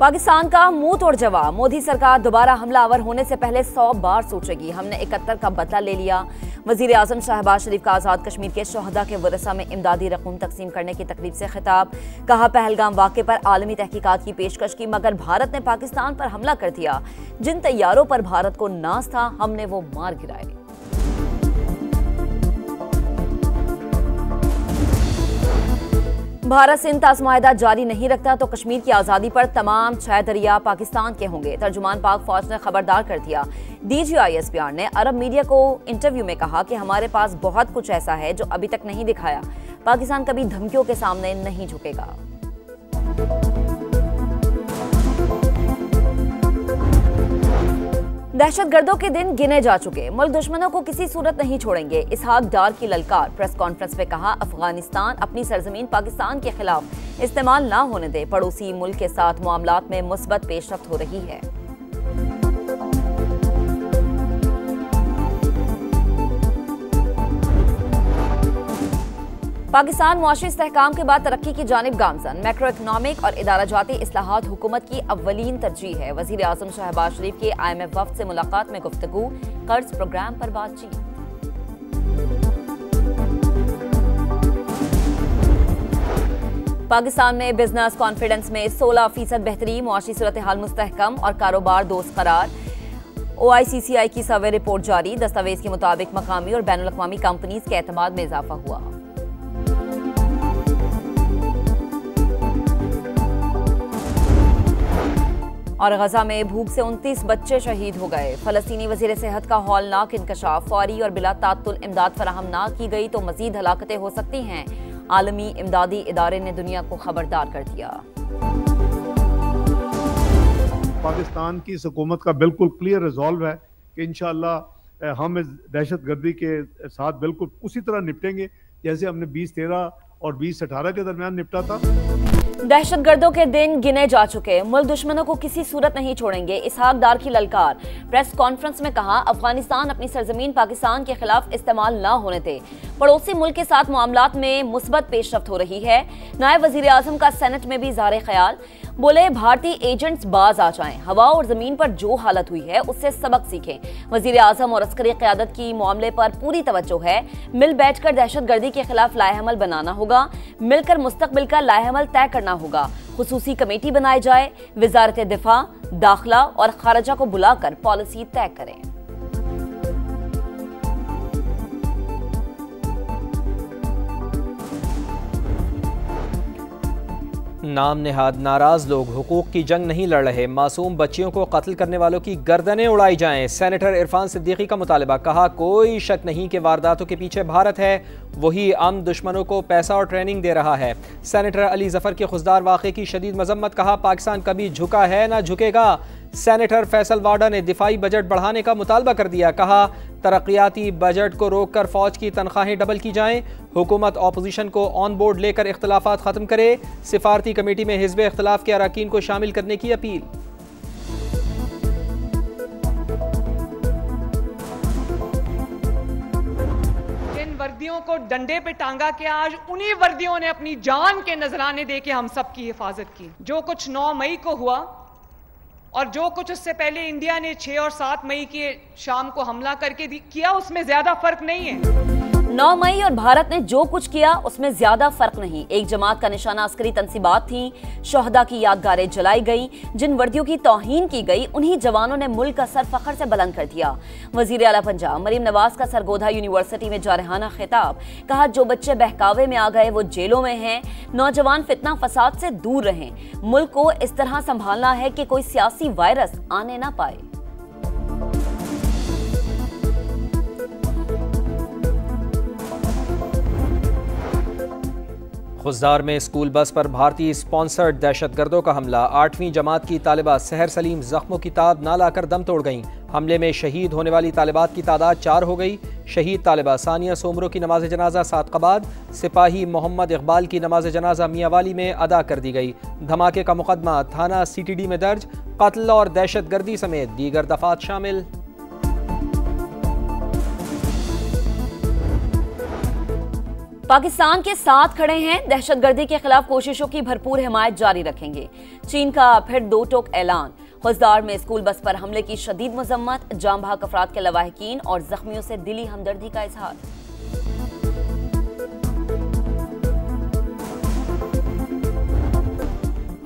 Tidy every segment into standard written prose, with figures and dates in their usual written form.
पाकिस्तान का मुंह तोड़ जवाब। मोदी सरकार दोबारा हमलावर होने से पहले 100 बार सोचेगी। हमने 71 का बदला ले लिया। वजीर आजम शहबाज शरीफ का आज़ाद कश्मीर के शहदा के वरसा में इमदादी रकूम तकसीम करने की तकरीब से खिताब। कहा, पहलगाम वाक़े पर आलमी तहकीकात की पेशकश की, मगर भारत ने पाकिस्तान पर हमला कर दिया। जिन तैयारों पर भारत को नाज था, हमने वो मार गिराए। भारत सिंध ताज़ मुआहदा जारी नहीं रखता तो कश्मीर की आज़ादी पर तमाम 6 दरिया पाकिस्तान के होंगे। तर्जुमान पाक फौज ने खबरदार कर दिया। DGISPR ने अरब मीडिया को इंटरव्यू में कहा कि हमारे पास बहुत कुछ ऐसा है जो अभी तक नहीं दिखाया। पाकिस्तान कभी धमकियों के सामने नहीं झुकेगा। दहशतगर्दों के दिन गिने जा चुके, मुल्क दुश्मनों को किसी सूरत नहीं छोड़ेंगे। इसहाक डार की ललकार। प्रेस कॉन्फ्रेंस में कहा, अफगानिस्तान अपनी सरजमीन पाकिस्तान के खिलाफ इस्तेमाल ना होने दे। पड़ोसी मुल्क के साथ मामलात में मुस्बत पेशरफ्त हो रही है। पाकिस्तान मुआशी इस्तेहकाम के बाद तरक्की की जानिब गामजन। मैक्रो इकनॉमिक और इदाराजाती इस्लाहात हुकूमत की अव्वलीन तरजीह है। वजीर आजम शहबाज शरीफ के IMF वफ्द से मुलाकात में गुफ्तगू। कर्ज प्रोग्राम पर बातचीत। पाकिस्तान में बिजनेस कॉन्फिडेंस में 16% बेहतरी। मुआशी सूरत हाल मुस्तहकम और कारोबार दोस्त करार। OICCI की सर्वे रिपोर्ट जारी। दस्तावेज के मुताबिक मकामी और बैनुल अक़वामी कंपनीज के एतमाद में इजाफा हुआ। और गजा में भूख से 29 बच्चे शहीद हो गए। फलस्तीनी वजीर सेहत का हौलनाक इंकशाफ। फौरी और बिला तात्तुल इमदाद फराहम ना की गई तो मजीद हलाकतें हो सकती हैं। आलमी इमदादी इदारे ने दुनिया को खबरदार कर दिया। पाकिस्तान की हुकूमत का बिल्कुल क्लियर रिजॉल्व है कि इंशाअल्लाह हम इस दहशतगर्दी के साथ बिल्कुल उसी तरह निपटेंगे जैसे हमने 2013 और 2018 के दरमियान निपटा था। दहशतगर्दों के दिन गिने जा चुके, मुल्क दुश्मनों को किसी सूरत नहीं छोड़ेंगे। इसहाक डार की ललकार। प्रेस कॉन्फ्रेंस में कहा, अफगानिस्तान अपनी सरजमीन पाकिस्तान के खिलाफ इस्तेमाल ना होने दे। पड़ोसी मुल्क के साथ मामलात में मुस्बत पेशरफ्त हो रही है। नायब वजीर आजम का सेनेट में भी इज़हार ख्याल। बोले, भारतीय एजेंट्स बाज आ जाएं। हवा और जमीन पर जो हालत हुई है उससे सबक सीखें। वजीर आजम और अस्करी क़यादत की मामले पर पूरी तवज्जो है। मिल बैठकर दहशतगर्दी के खिलाफ लाएहमल बनाना होगा। मिलकर मुस्तकबिल का लाएहमल तय करना होगा। खुसूसी कमेटी बनाई जाए। वजारत दिफा, दाखिला और खारजा को बुलाकर पॉलिसी तय करें। नाम नेहाद नाराज लोग हुकूक की जंग नहीं लड़ रहे। मासूम बच्चियों को कत्ल करने वालों की गर्दनें उड़ाई जाएं। सेनेटर इरफान सिद्दीकी का मुतालबा। कहा, कोई शक नहीं कि वारदातों के पीछे भारत है, वही आम दुश्मनों को पैसा और ट्रेनिंग दे रहा है। सेनेटर अली जफर के खुशदार वाक़े की शदीद मजम्मत। कहा, पाकिस्तान कभी झुका है ना झुकेगा। सेनेटर फैसल वाडा ने दिफाई बजट बढ़ाने का मुतालबा कर दिया। कहा, तरक्याती बजट को रोककर फौज की तनख्वाहें डबल की जाएं। हुकूमत ऑपोजिशन को ऑन बोर्ड लेकर इख्तलाफात खत्म करे। सिफारती कमेटी में हिज़्ब इख्तलाफ के अरकान को शामिल करने की अपील। जिन वर्दियों को डंडे पे टांगा के आज उन्हीं वर्दियों ने अपनी जान के नजराने दे के हम सब की हिफाजत की। जो कुछ 9 मई को हुआ और जो कुछ उससे पहले इंडिया ने 6 और 7 मई के शाम को हमला करके किया, उसमें ज्यादा फर्क नहीं है। 9 मई और भारत ने जो कुछ किया उसमें ज्यादा फर्क नहीं। एक जमात का निशाना अस्करी तंसीबात थी। शोहदा की यादगारें जलाई गई। जिन वर्दियों की तौहीन की गई उन्हीं जवानों ने मुल्क का सर फखर से बुलंद कर दिया। वजीर आला पंजाब मरीम नवाज का सरगोधा यूनिवर्सिटी में जारहाना खिताब। कहा, जो बच्चे बहकावे में आ गए वो जेलों में हैं। नौजवान फितना फसाद से दूर रहें। मुल्क को इस तरह संभालना है कि कोई सियासी वायरस आने ना पाए। खुशदार में स्कूल बस पर भारतीय स्पॉन्सर्ड दहशतगर्दों का हमला। 8वीं जमात की तालिबा सहर सलीम जख्मों की ताब ना लाकर दम तोड़ गईं। हमले में शहीद होने वाली तालिबात की तादाद 4 हो गई। शहीद तालिबा सानिया सोमरो की नमाज जनाजा सादकाबाद। सिपाही मोहम्मद इकबाल की नमाज जनाजा मियावाली में अदा कर दी गई। धमाके का मुकदमा थाना CTD में दर्ज। कत्ल और दहशतगर्दी समेत दीगर दफात शामिल। पाकिस्तान के साथ खड़े हैं, दहशतगर्दी के खिलाफ कोशिशों की भरपूर हिमायत जारी रखेंगे। चीन का फिर दो टोक ऐलान। खुजदार में स्कूल बस पर हमले की शदीद मजम्मत, जाम बहक अफराद के लवाहिकीन और जख्मियों से दिली हमदर्दी का इजहार।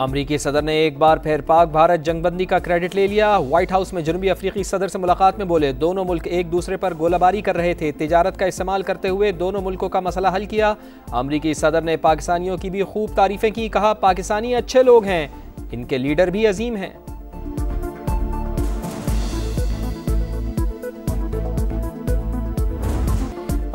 अमरीकी सदर ने एक बार फिर पाक भारत जंगबंदी का क्रेडिट ले लिया। व्हाइट हाउस में जनूबी अफ्रीकी सदर से मुलाकात में बोले, दोनों मुल्क एक दूसरे पर गोलाबारी कर रहे थे, तिजारत का इस्तेमाल करते हुए दोनों मुल्कों का मसला हल किया। अमरीकी सदर ने पाकिस्तानियों की भी खूब तारीफें की, कहा पाकिस्तानी अच्छे लोग हैं, इनके लीडर भी अजीम हैं।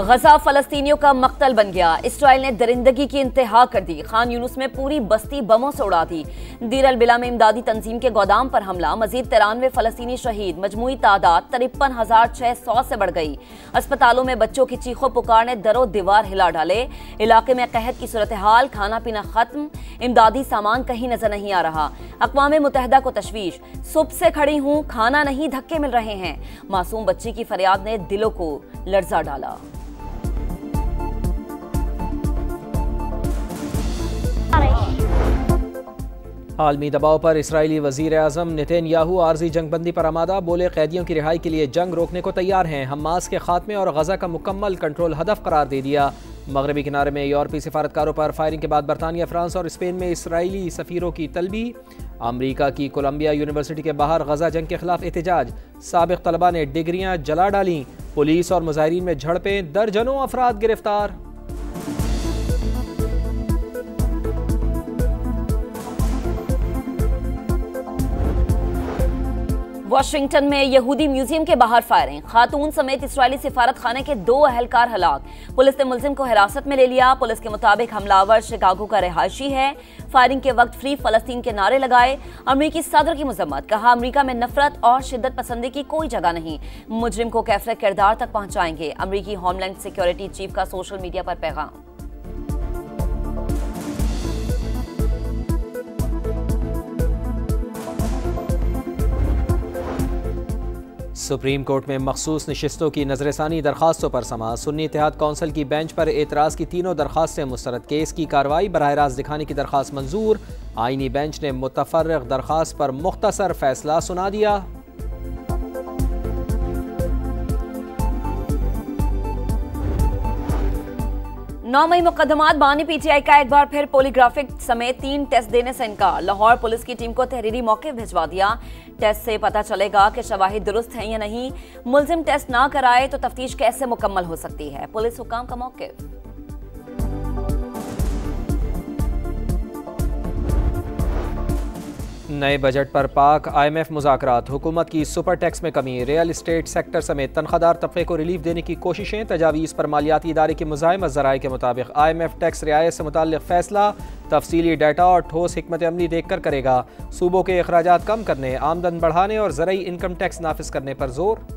गजा फलस्तीनियों का मक्तल बन गया। इसराइल ने दरिंदगी की इंतहा कर दी। खान यूनुस में पूरी बस्ती बमों से उड़ा दी। दीर अल बिला में इमदादी तंजीम के गोदाम पर हमला, मजीद 93 फलस्तीनी शहीद, मजमूई तादाद 53,600 से बढ़ गई। अस्पतालों में बच्चों की चीखों पुकार ने दरो दीवार हिला डाले। इलाके में कहत की सूरत हाल, खाना पीना खत्म, इमदादी सामान कहीं नजर नहीं आ रहा। अक़वाम मुत्तहिदा को तशवीश, सुबह से खड़ी हूं, खाना नहीं, धक्के मिल रहे हैं। मासूम बच्ची की फरियाद ने दिलों को लर्जा डाला। आलमी दबाव पर इसराइली वजीर आज़म नेतन्याहू आर्जी जंगबंदी पर आमादा, बोले कैदियों की रिहाई के लिए जंग रोकने को तैयार हैं। हमास के खात्मे और गजा का मुकम्मल कंट्रोल हदफ करार दे दिया। मगरबी किनारे में यूरोपीय सिफारतकारों पर फायरिंग के बाद बरतानिया, फ्रांस और स्पेन में इसराइली सफीरों की तलबी। अमरीका की कोलंबिया यूनिवर्सिटी के बाहर गजा जंग के खिलाफ एहतजाज, साबिक तलबा ने डिग्रियां जला डाली। पुलिस और मुजाहिरीन में झड़पें, दर्जनों अफराद गिरफ्तार। वाशिंगटन में यहूदी म्यूजियम के बाहर फायरिंग, खातून समेत इस्राएली सिफारत खाने के 2 अहलकार हलाक। पुलिस ने मुलजिम को हिरासत में ले लिया। पुलिस के मुताबिक हमलावर शिकागो का रिहायशी है। फायरिंग के वक्त फ्री फलस्तीन के नारे लगाए। अमरीकी सदर की मजम्मत, कहा अमरीका में नफरत और शिद्दत पसंदी की कोई जगह नहीं, मुजरिम को कैफरे किरदार तक पहुंचाएंगे। अमरीकी होमलैंड सिक्योरिटी चीफ का सोशल मीडिया पर पैगाम। सुप्रीम कोर्ट में मखसूस नशिस्तों की नजरसानी दरखास्तों पर समा। सुन्नी इत्तेहाद कौंसिल की बेंच पर एतराज़ की तीनों दरखास्तें मुस्तरद। केस की कार्रवाई बराह रास्त दिखाने की दरखास्त मंजूर। आईनी बेंच ने मुतफर्रिग दरखास्त पर मुख्तसर फैसला सुना दिया। 9 मई मुकदमात, बानी पीटीआई का एक बार फिर पॉलीग्राफिक समेत 3 टेस्ट देने से इनकार। लाहौर पुलिस की टीम को तहरीरी मौके भिजवा दिया। टेस्ट से पता चलेगा कि शवाहिद दुरुस्त हैं या नहीं। मुलजिम टेस्ट ना कराए तो तफ्तीश कैसे मुकम्मल हो सकती है, पुलिस हुकाम का मौक़िफ़। नए बजट पर पाक IMF मुज़ाकरात, हुकूमत की सुपर टैक्स में कमी, रियल इस्टेट सेक्टर समेत तनख्वाहदार तबके को रिलीफ देने की कोशिशें, तजावीज़ पर मालियाती इदारे की मुज़ाहिमत। ज़राए के मुताबिक IMF टैक्स रियायत से मुताल्लिक़ फैसला तफसीली डाटा और ठोस हिकमत अमली देखकर करेगा। सूबों के अखराजात कम करने, आमदन बढ़ाने और ज़रई इनकम टैक्स नाफिज करने पर जोर।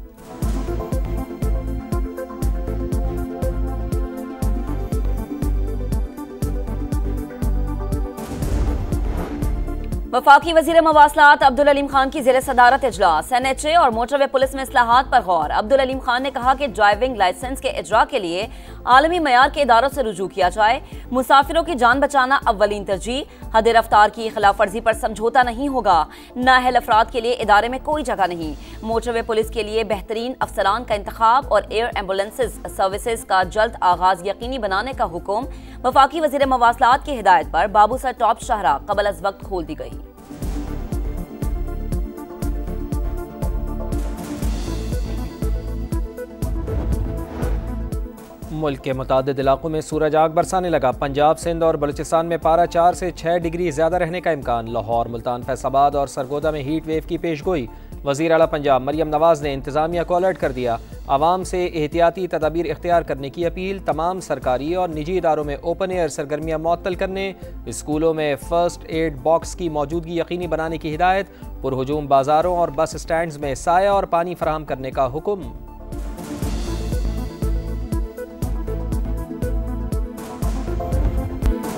वफाकी वज़ीर मवासलात अब्दुल अलीम खान की ज़ेर सदारत इजलास। NHA और मोटरवे पुलिस में इस्लाहात पर गौर। अब्दुल अलीम खान ने कहा कि ड्राइविंग लाइसेंस के इजरा के लिए आलमी मयार के इदारों से रुजू किया जाए। मुसाफिरों की जान बचाना अव्वलीन तरजीह। हद रफ्तार की खिलाफ वर्जी पर समझौता नहीं होगा। नाअहल अफराद के लिए इदारे में कोई जगह नहीं। मोटरवे पुलिस के लिए बेहतरीन अफसरान का इंतखाब और एयर एम्बुलेंसेज सर्विसेज का जल्द आगाज यकीनी बनाने का हुक्म। वफाकी वज़ीर मवासलात की हिदायत पर बाबूसर टॉप शाहरा कबल अज वक्त खोल दी गई। मुल्क के मुतादिद इलाकों में सूरज आग बरसाने लगा। पंजाब, सिंध और बलूचिस्तान में पारा 4 से 6 डिग्री ज़्यादा रहने का इम्कान। लाहौर, मुल्तान, फैसलाबाद और सरगोदा में हीट वेव की पेशगोई। वज़ीर आला पंजाब मरियम नवाज ने इंतज़ामिया को अलर्ट कर दिया। आवाम से एहतियाती तदाबीर इख्तियार करने की अपील। तमाम सरकारी और निजी इदारों में ओपन एयर सरगर्मियाँ मुअत्तल करने, स्कूलों में फ़र्स्ट एड बॉक्स की मौजूदगी यकीनी बनाने की हिदायत। पुरहुजूम बाज़ारों और बस स्टैंड्स में साया और पानी फराहम करने का हुक्म।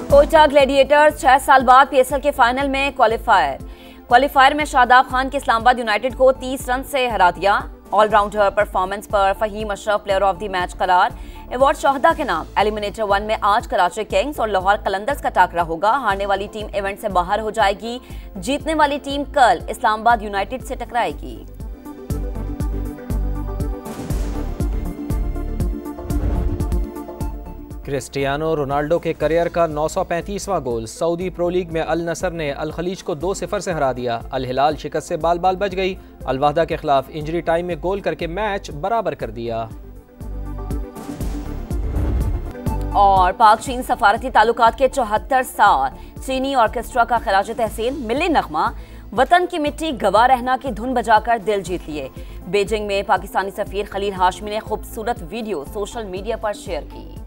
कोयटा ग्लैडिएटर्स 6 साल बाद PSL के फाइनल में क्वालिफायर में शादाब खान के इस्लामाबाद यूनाइटेड को 30 रन से हरा दिया। ऑलराउंडर परफॉर्मेंस पर Fahim Ashraf player of the match करार। अवार्ड शोहदा के नाम। एलिमिनेटर 1 में आज कराची किंग्स और लाहौर कलंदर्स का टाकरा होगा। हारने वाली टीम इवेंट से बाहर हो जाएगी। जीतने वाली टीम कल इस्लामाबाद यूनाइटेड से टकराएगी। क्रिस्टियानो रोनाल्डो के करियर का 935वां गोल। सऊदी प्रो लीग में अल नसर ने अल खलीज को 2-0 से हरा दिया। अल हिलाल शिकस्त से बाल बाल बच गई। अल वाहदा के खिलाफ इंजरी टाइम में गोल करके मैच बराबर कर दिया। और पाक चीन सफारती ताल्लुकात के 74 साल। चीनी ऑर्केस्ट्रा का खराज तहसीन। मिली नगमा। वतन की मिट्टी गवाह रहना की धुन बजाकर दिल जीत लिए। बीजिंग में पाकिस्तानी सफीर खलील हाशमी ने खूबसूरत वीडियो सोशल मीडिया पर शेयर की।